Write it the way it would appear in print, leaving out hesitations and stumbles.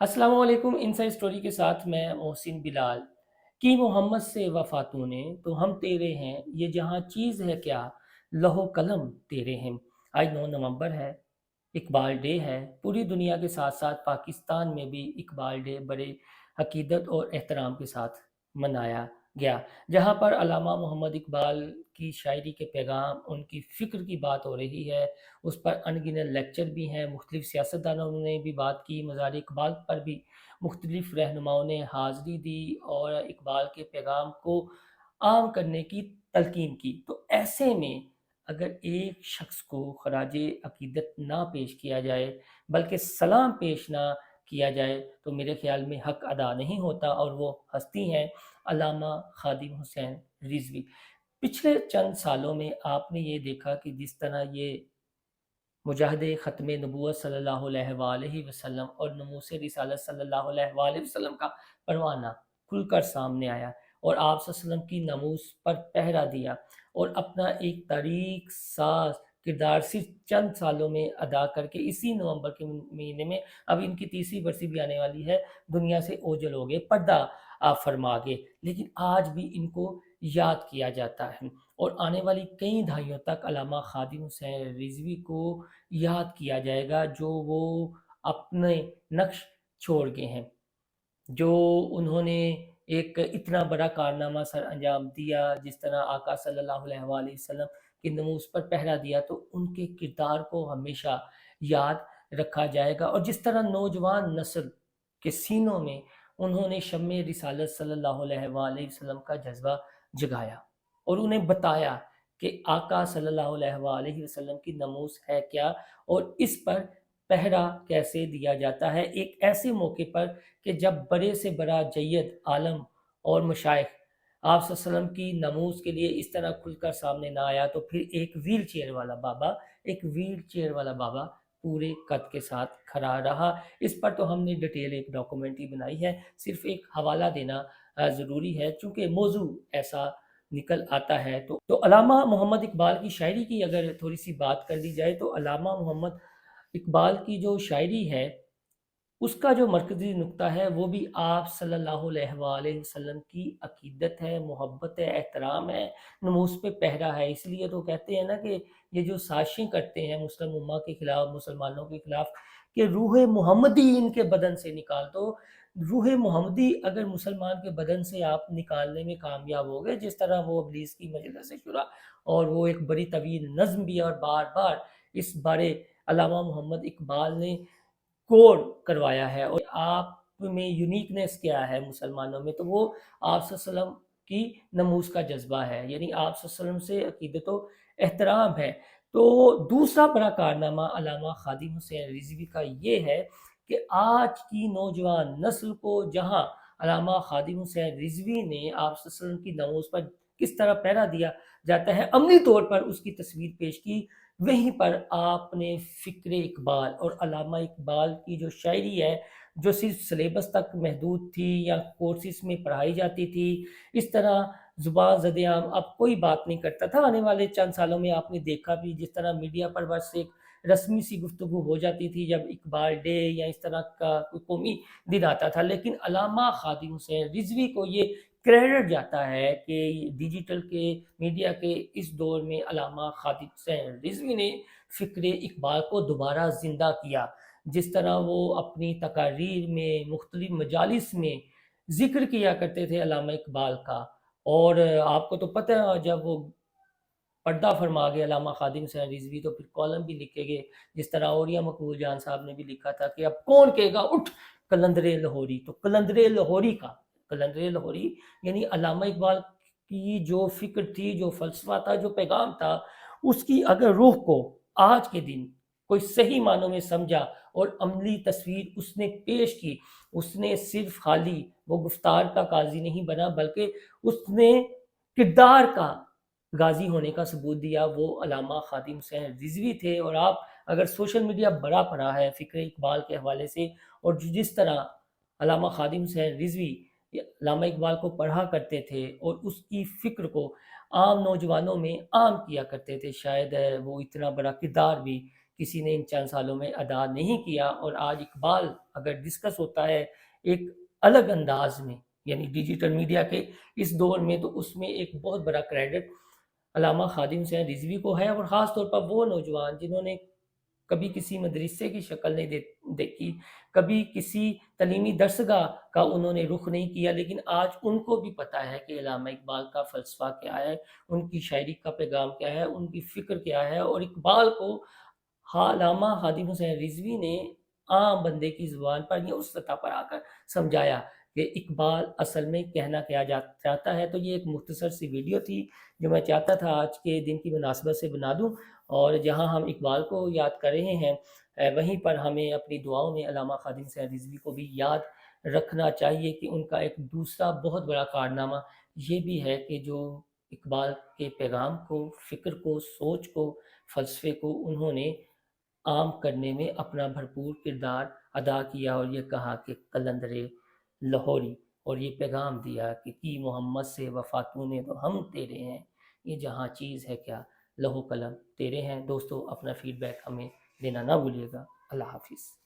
अस्सलाम वालेकुम। Inside story के साथ मैं मोहसिन बिलाल कि मोहम्मद से वफ़ा तूने तो हम तेरे हैं, ये जहाँ चीज़ है क्या, लौह कलम तेरे हैं। आज 9 नवंबर है, इकबाल डे है। पूरी दुनिया के साथ साथ पाकिस्तान में भी इकबाल डे बड़े अकीदत और एहतराम के साथ मनाया गया, जहाँ पर अल्लामा मोहम्मद इकबाल की शायरी के पैगाम, उनकी फ़िक्र की बात हो रही है। उस पर अनगिनत लेक्चर भी हैं, मुख्तलिफ सियासतदानों ने भी बात की, मज़ार इकबाल पर भी मुख्तलिफ रहनुमाओं ने हाज़िरी दी और इकबाल के पैगाम को आम करने की तलकीन की। तो ऐसे में अगर एक शख्स को खराज अकीदत ना पेश किया जाए, बल्कि सलाम पेश ना किया जाए, तो मेरे ख़्याल में हक़ अदा नहीं होता। और वो हस्ती हैं अल्लामा ख़ादिम हुसैन रिज़वी। पिछले चंद सालों में आपने ये देखा कि जिस तरह ये मुजाहिदे ख़त्म नबूवत सल्लल्लाहु अलैहि वसल्लम और नमूस रिसालत सल्लल्लाहु अलैहि वसल्लम का परवाना खुलकर सामने आया और आप सल्लल्लाहु अलैहि वसल्लम की नमूस पर पहरा दिया और अपना एक तारीख साज किरदार सिर्फ चंद सालों में अदा करके इसी नवंबर के महीने में अब इनकी तीसरी बरसी भी आने वाली है, दुनिया से ओझल हो गए, पर्दा फरमा गए। लेकिन आज भी इनको याद किया जाता है और आने वाली कई दहाइयों तक अल्लामा ख़ादिम हुसैन रिज़वी को याद किया जाएगा, जो वो अपने नक्श छोड़ गए हैं। जो उन्होंने एक इतना बड़ा कारनामा सर अंजाम दिया, जिस तरह आका सल्लल्लाहु अलैहि वसल्लम की नमूस पर पहरा दिया, तो उनके किरदार को हमेशा याद रखा जाएगा। और जिस तरह नौजवान नस्ल के सीनों में उन्होंने शम्मे रिसालत सल्लल्लाहु अलैहि वसल्लम का जज्बा जगाया और उन्हें बताया कि आका सल्लल्लाहु अलैहि वसल्लम की नमूस है क्या और इस पर पहरा कैसे दिया जाता है, एक ऐसे मौके पर कि जब बड़े से बड़ा जय्यद आलम और मशाइख आप वसल्लम की नमूज के लिए इस तरह खुलकर सामने ना आया, तो फिर एक व्हील चेयर वाला बाबा पूरे कद के साथ खड़ा रहा। इस पर तो हमने डिटेल एक डॉक्यूमेंट्री बनाई है, सिर्फ एक हवाला देना ज़रूरी है चूँकि मौजू ऐसा निकल आता है। तो अल्लामा मोहम्मद इकबाल की शायरी की अगर थोड़ी-सी बात कर ली जाए, तो अल्लामा मोहम्मद इकबाल की जो शायरी है, उसका जो मरकज़ी नुक्ता है वो भी आप सल्लल्लाहु अलैहि वसल्लम की अक़ीदत है, मोहब्बत है, एहतराम है, नमूस पे पहरा है। इसलिए तो कहते हैं ना कि ये जो साज़िशें करते हैं मुस्लिम उम्मा के खिलाफ़, मुसलमानों के खिलाफ़, कि रूह मोहम्मदी इनके बदन से निकाल दो। रूह मोहम्मदी अगर मुसलमान के बदन से आप निकालने में कामयाब हो गए, जिस तरह वो इब्लीस की मजलिस शुरा और वो एक बड़ी तवील नज़्म भी है और बार-बार इस बारे अल्लामा मोहम्मद इकबाल ने कोड करवाया है और आप में यूनिकनेस क्या है मुसलमानों में, तो वो आप सल्लल्लाहु अलैहि वसल्लम की नमूस का जज्बा है, यानी आप सल्लल्लाहु अलैहि वसल्लम से अकीदत व एहतराम है। तो दूसरा बड़ा कारनामा अल्लामा ख़ादिम हुसैन रिज़वी का ये है कि आज की नौजवान नस्ल को जहाँ अल्लामा ख़ादिम हुसैन रिज़वी ने आप सल्लल्लाहु अलैहि वसल्लम की नमूस पर किस तरह पहरा दिया जाता है, अमली तौर पर उसकी तस्वीर पेश की, वहीं पर आपने फ़िक्र इकबाल और अल्लामा इकबाल की जो शायरी है, जो सिर्फ़ सिलेबस तक महदूद थी या कोर्सेज़ में पढ़ाई जाती थी, इस तरह ज़ुबान ज़द-ए-आम अब कोई बात नहीं करता था। आने वाले चंद सालों में आपने देखा भी, जिस तरह मीडिया पर बस एक रस्मी सी गुफ्तगू हो जाती थी जब इकबाल डे या इस तरह का कोई कौमी दिन आता था। लेकिन अल्लामा ख़ादिम हुसैन रिज़वी को ये क्रेडिट जाता है कि डिजिटल के मीडिया के इस दौर में अल्लामा ख़ादिम हुसैन रिज़वी ने फ़िक्र इकबाल को दोबारा ज़िंदा किया। जिस तरह वो अपनी तकारीर में, मुख्तलिफ़ मजालिस में ज़िक्र किया करते थे अल्लामा इकबाल का। और आपको तो पता है जब वो पर्दा फरमा गए अल्लामा ख़ादिम हुसैन रिज़वी, तो फिर कॉलम भी लिखे गए, जिस तरह औरिया मकबूल जान साहब ने भी लिखा था कि अब कौन कहेगा उठ कलंदरे लाहौरी। तो कलंदरे लाहौरी यानी अल्लामा इकबाल की जो फ़िक्र थी, जो फ़लसफ़ा था, जो पैगाम था, उसकी अगर रूह को आज के दिन कोई सही मानों में समझा और अमली तस्वीर उसने पेश की, उसने सिर्फ़ खाली वो गुफ्तार का काज़ी नहीं बना, बल्कि उसने किरदार का गाज़ी होने का सबूत दिया, वो अल्लामा ख़ादिम हुसैन रिज़वी थे। और आप अगर सोशल मीडिया भरा पड़ा है फ़िक्र इकबाल के हवाले से, और जिस तरह अल्लामा ख़ादिम हुसैन रिज़वी अल्लामा इकबाल को पढ़ा करते थे और उसकी फ़िक्र को आम नौजवानों में आम किया करते थे, शायद वो इतना बड़ा किरदार भी کسی نے ان چند سالوں میں ادا نہیں کیا، اور آج اقبال اگر ڈسکس ہوتا ہے ایک الگ انداز میں، یعنی ڈیجیٹل میڈیا کے اس دور میں، تو اس میں ایک بہت بڑا کریڈٹ علامہ خادم حسین رضوی کو ہے، اور خاص طور پر وہ نوجوان جنہوں نے کبھی کسی مدرسے کی شکل نہیں دیکھی، کبھی کسی تعلیمی درسگاہ کا انہوں نے رخ نہیں کیا، لیکن آج ان کو بھی پتہ ہے کہ علامہ اقبال کا فلسفہ کیا ہے، ان کی شاعری کا پیغام کیا ہے، ان کی فکر کیا ہے، اور اقبال کو علامہ خادم حسین رضوی نے عام بندے کی زبان پر یا اس سطح پر آ کر سمجھایا کہ اقبال اصل میں کہنا کیا چاہتا ہے۔ تو یہ ایک مختصر سی ویڈیو تھی جو میں چاہتا تھا آج کے دن کی مناسبت سے بنا دوں، اور جہاں ہم اقبال کو یاد کر رہے ہیں وہیں پر ہمیں اپنی دعاؤں میں علامہ خادم حسین رضوی کو بھی یاد رکھنا چاہیے کہ ان کا ایک دوسرا بہت بڑا کارنامہ یہ بھی ہے کہ جو اقبال کے پیغام کو، فکر کو، سوچ کو، فلسفے کو انہوں نے عام کرنے میں اپنا بھرپور کردار ادا کیا، اور یہ کہا کہ قلندر لاہوری، اور یہ پیغام دیا کہ کی محمد سے وفاتوں تو ہم تیرے ہیں، یہ جہاں چیز ہے کیا لوح قلم تیرے ہیں۔ دوستو اپنا فیڈ بیک ہمیں دینا نہ بھولیے گا۔ اللہ حافظ۔